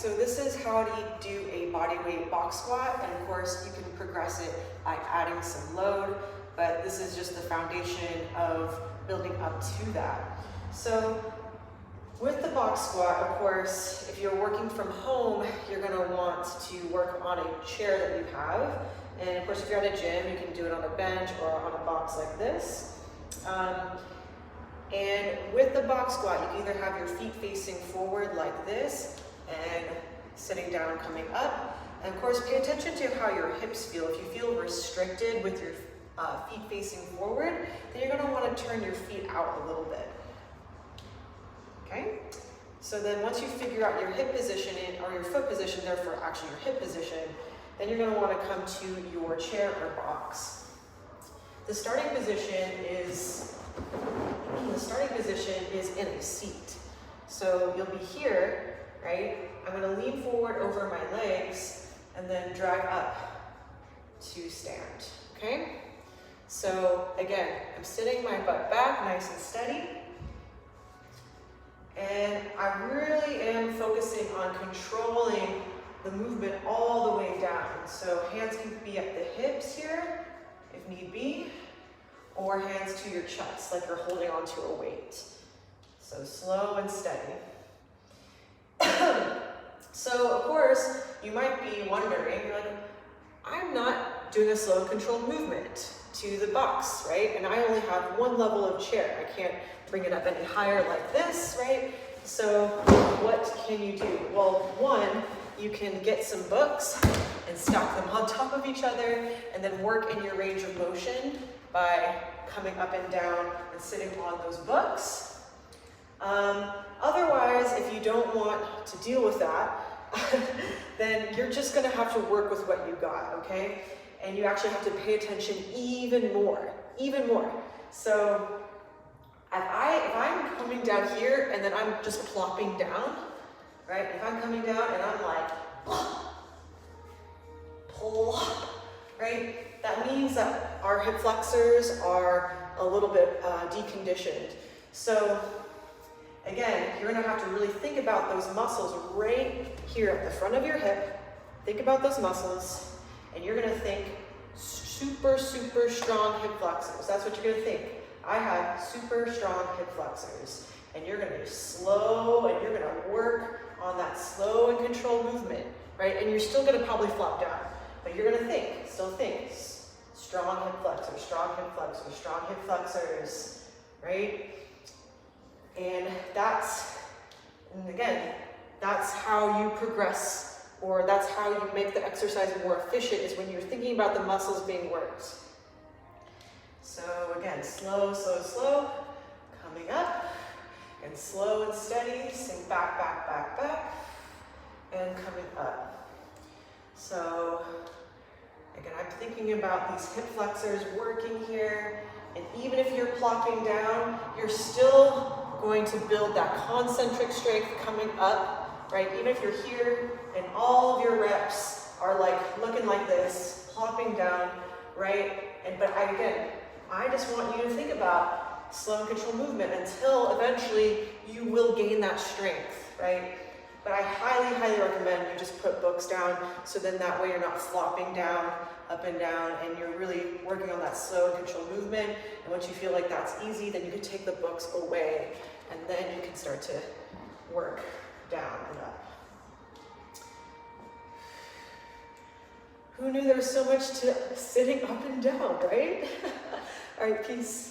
so this is how to do a body weight box squat, and of course you can progress it by adding some load, but this is just the foundation of building up to that. So with the box squat, of course, if you're working from home, you're gonna want to work on a chair that you have. And of course, if you're at a gym, you can do it on a bench or on a box like this. And with the box squat, you can either have your feet facing forward like this and sitting down, coming up. And of course, pay attention to how your hips feel. If you feel restricted with your feet facing forward, then you're gonna wanna turn your feet out a little bit. Okay? So then once you figure out your hip position or your foot position, therefore actually your hip position, then you're gonna wanna come to your chair or box. The starting position is in a seat. So you'll be here, right? I'm gonna lean forward over my legs and then drag up to stand, okay? So again, I'm sitting my butt back, nice and steady. And I really am focusing on controlling the movement all the way down. So hands can be at the hips here, if need be, or hands to your chest, like you're holding onto a weight. So slow and steady. So of course, you might be wondering, you're like, I'm not doing a slow and controlled movement to the box, right? And I only have one level of chair. I can't bring it up any higher like this, right? So what can you do? Well, one, you can get some books and stack them on top of each other and then work in your range of motion by coming up and down and sitting on those books. Otherwise, if you don't want to deal with that, then you're just gonna have to work with what you got, okay? And you actually have to pay attention even more. So if I'm coming down here and then I'm just plopping down, right? If I'm coming down and I'm like, pull, right? That means that our hip flexors are a little bit deconditioned. So again, you're gonna have to really think about those muscles right here at the front of your hip. Think about those muscles, and you're gonna think super, super strong hip flexors. That's what you're gonna think. I have super strong hip flexors. And you're gonna be slow, and you're gonna work on that slow and controlled movement, right? And you're still gonna probably flop down, but you're gonna still think, strong hip flexors, strong hip flexors, strong hip flexors, right? And again, that's how you progress, or that's how you make the exercise more efficient, is when you're thinking about the muscles being worked. So again, slow, slow, slow, coming up, and slow and steady, sink back, back, back, back, and coming up. So again, I'm thinking about these hip flexors working here, and even if you're plopping down, you're still going to build that concentric strength coming up, right? Even if you're here and all of your reps are like looking like this, plopping down, right? But I just want you to think about slow and controlled movement until eventually you will gain that strength, right? But I highly, highly recommend you just put books down, so then that way you're not flopping down, up and down, and you're really working on that slow and controlled movement. And once you feel like that's easy, then you can take the books away, and then you can start to work down and up. Who knew there was so much to sitting up and down, right? All right, peace.